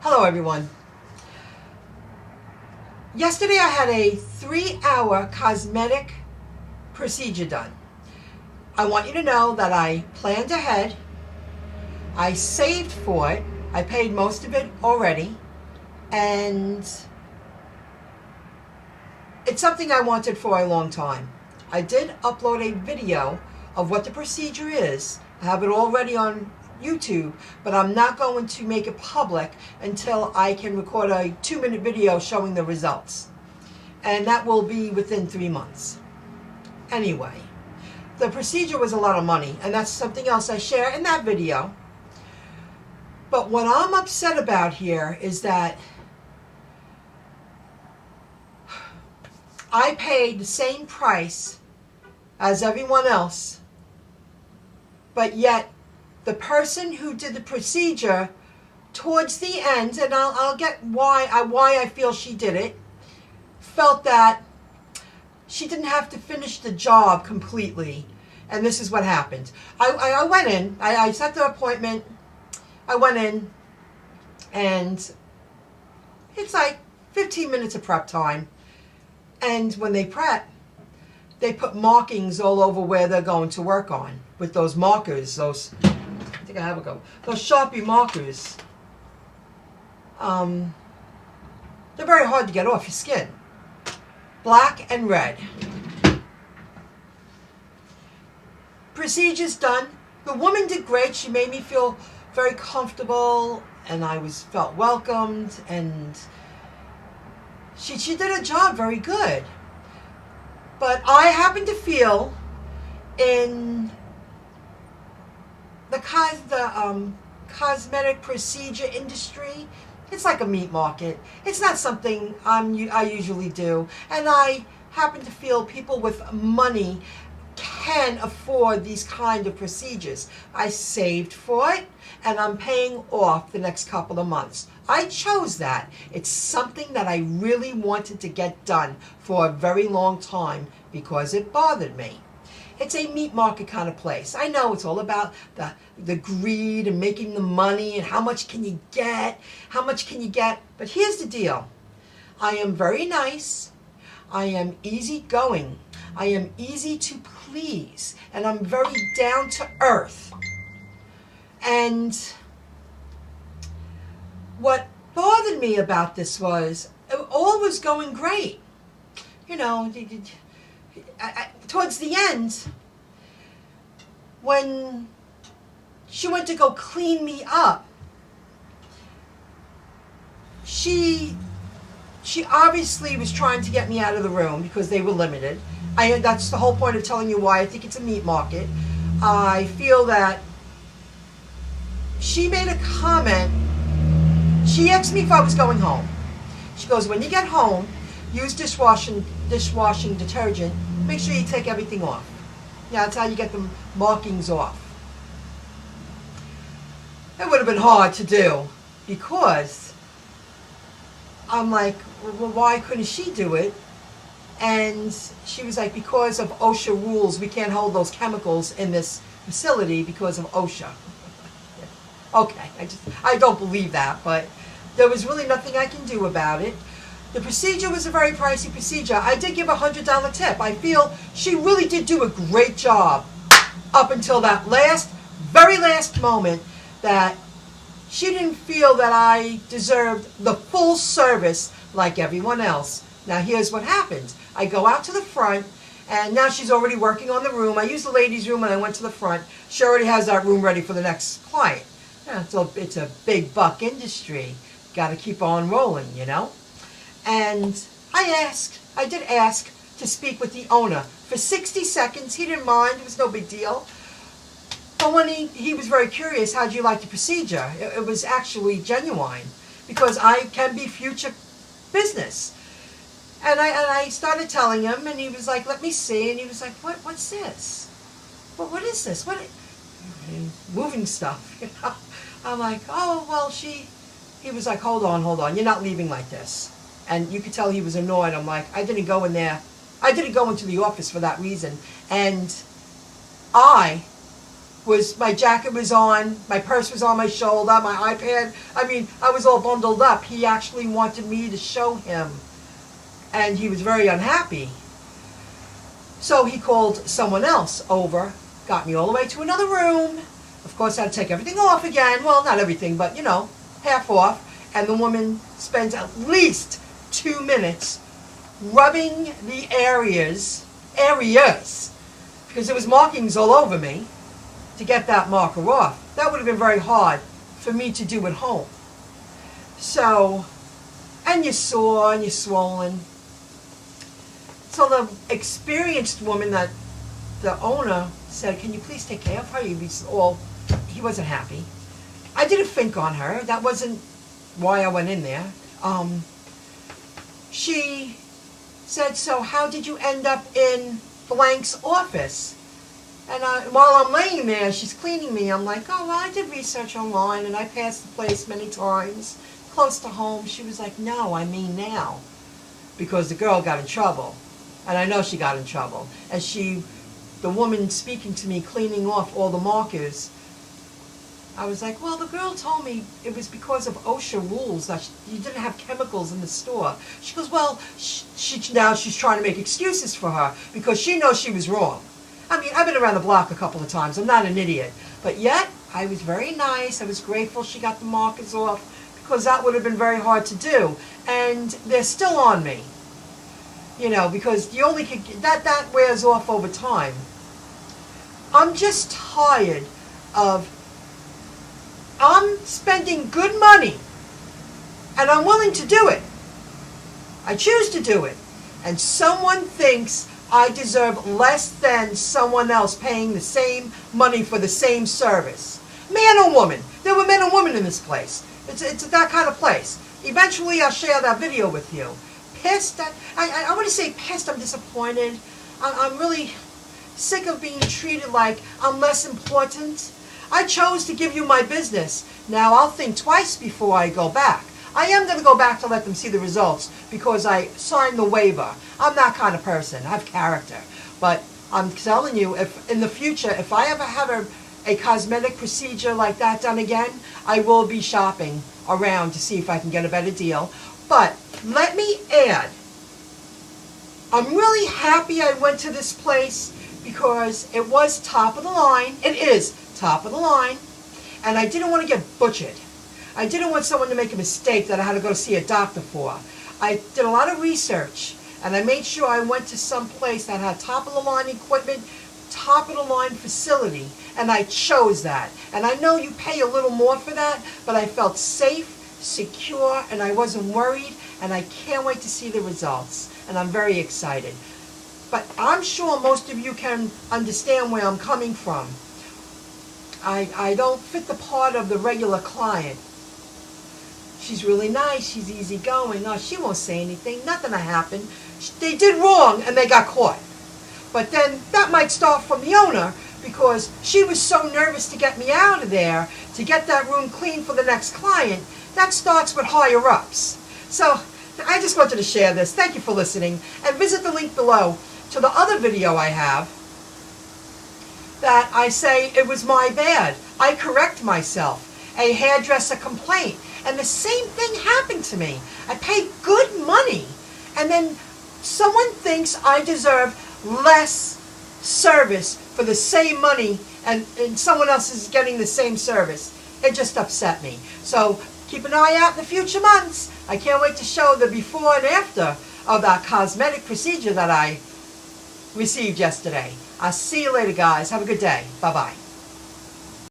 Hello everyone. Yesterday I had a 3-hour cosmetic procedure done. I want you to know that I planned ahead. I saved for it. I paid most of it already. And it's something I wanted for a long time. I did upload a video of what the procedure is. I have it already on YouTube, but I'm not going to make it public until I can record a 2-minute video showing the results. And that will be within 3 months. Anyway, the procedure was a lot of money, and that's something else I share in that video. But what I'm upset about here is that I paid the same price as everyone else, but yet the person who did the procedure towards the end, and I'll get why I feel she did it, felt that she didn't have to finish the job completely. And this is what happened. I went in, I set the appointment, I went in, and it's like 15 minutes of prep time. And when they prep, they put markings all over where they're going to work on with those markers, those, I think I have a go, those Sharpie markers. They're very hard to get off your skin. Black and red. Procedure's done. The woman did great. She made me feel very comfortable, and I felt welcomed, and she did her job very good. But I happen to feel in the cosmetic procedure industry, it's like a meat market. It's not something I usually do. And I happen to feel people with money can afford these kind of procedures. I saved for it, and I'm paying off the next couple of months. I chose that. It's something that I really wanted to get done for a very long time because it bothered me. It's a meat market kind of place. I know it's all about the greed and making the money and how much can you get, but here's the deal. I am very nice. I am easygoing. I am easy to please, and I'm very down to earth. And what bothered me about this was all was going great. You know, towards the end, when she went to go clean me up, she obviously was trying to get me out of the room because they were limited. That's the whole point of telling you why I think it's a meat market. I feel that she made a comment. She asked me if I was going home. She goes, when you get home, use dishwashing detergent. Make sure you take everything off. Yeah, that's how you get the markings off. It would have been hard to do because I'm like, well, why couldn't she do it? And she was like, because of OSHA rules, we can't hold those chemicals in this facility because of OSHA. Okay, I don't believe that, but there was really nothing I can do about it. The procedure was a very pricey procedure. I did give a $100 tip. I feel she really did do a great job up until that very last moment, that she didn't feel that I deserved the full service like everyone else. Now here's what happens. I go out to the front, and now she's already working on the room. I used the ladies' room and I went to the front. She already has that room ready for the next client. Yeah, so it's a big buck industry. Got to keep on rolling, you know? And I did ask to speak with the owner for 60 seconds. He didn't mind. It was no big deal. But when he was very curious, how'd you like the procedure? It was actually genuine because I can be future business. And I started telling him, and he was like, let me see. And he was like, what's this? What is this? Moving stuff, you know? I'm like, oh, well, he was like, hold on, you're not leaving like this. And you could tell he was annoyed. I'm like, I didn't go in there. I didn't go into the office for that reason. And I my jacket was on, my purse was on my shoulder, my iPad. I mean, I was all bundled up. He actually wanted me to show him, and he was very unhappy. So he called someone else over, got me all the way to another room. Of course, I had to take everything off again. Well, not everything, but, you know, half off. And the woman spends at least 2 minutes rubbing the areas, because there was markings all over me, to get that marker off. That would have been very hard for me to do at home. So, and you're sore and you're swollen. So the experienced woman, that the owner, said, can you please take care of her? He wasn't happy. I didn't think on her. That wasn't why I went in there. She said, so how did you end up in blank's office? And while I'm laying there, she's cleaning me. I'm like, oh, well, I did research online, and I passed the place many times, close to home. She was like, no, I mean now, because the girl got in trouble. And I know she got in trouble. And the woman speaking to me, cleaning off all the markers, I was like, well, the girl told me it was because of OSHA rules that you didn't have chemicals in the store. She goes, well, now she's trying to make excuses for her because she knows she was wrong. I mean, I've been around the block a couple of times. I'm not an idiot. But yet, I was very nice. I was grateful she got the markers off, because that would have been very hard to do. And they're still on me. You know, because you only could, that wears off over time. I'm just tired of, I'm spending good money, and I'm willing to do it. I choose to do it. And someone thinks I deserve less than someone else paying the same money for the same service. Man or woman. There were men and women in this place. It's that kind of place. Eventually I'll share that video with you. Pissed. I want to say pissed. I'm disappointed. I'm really sick of being treated like I'm less important. I chose to give you my business. Now I'll think twice before I go back. I am going to go back to let them see the results because I signed the waiver. I'm that kind of person. I have character. But I'm telling you, if in the future, if I ever have a cosmetic procedure like that done again, I will be shopping around to see if I can get a better deal. But let me add, I'm really happy I went to this place because it was top of the line. It is top of the line. And I didn't want to get butchered. I didn't want someone to make a mistake that I had to go to see a doctor for. I did a lot of research, and I made sure I went to some place that had top-of-the-line equipment, top-of-the-line facility, and I chose that. And I know you pay a little more for that, but I felt safe, secure, and I wasn't worried, and I can't wait to see the results. And I'm very excited. But I'm sure most of you can understand where I'm coming from. I don't fit the part of the regular client. She's really nice, she's easygoing. No, she won't say anything, nothing will happen. They did wrong and they got caught. But then that might start from the owner because she was so nervous to get me out of there, to get that room clean for the next client. That starts with higher ups. So I just wanted to share this. Thank you for listening. And visit the link below to the other video I have that I say it was my bad. I correct myself. A hairdresser complaint. And the same thing happened to me. I paid good money. And then someone thinks I deserve less service for the same money and someone else is getting the same service. It just upset me. So keep an eye out in the future months. I can't wait to show the before and after of that cosmetic procedure that I received yesterday. I'll see you later, guys. Have a good day. Bye-bye.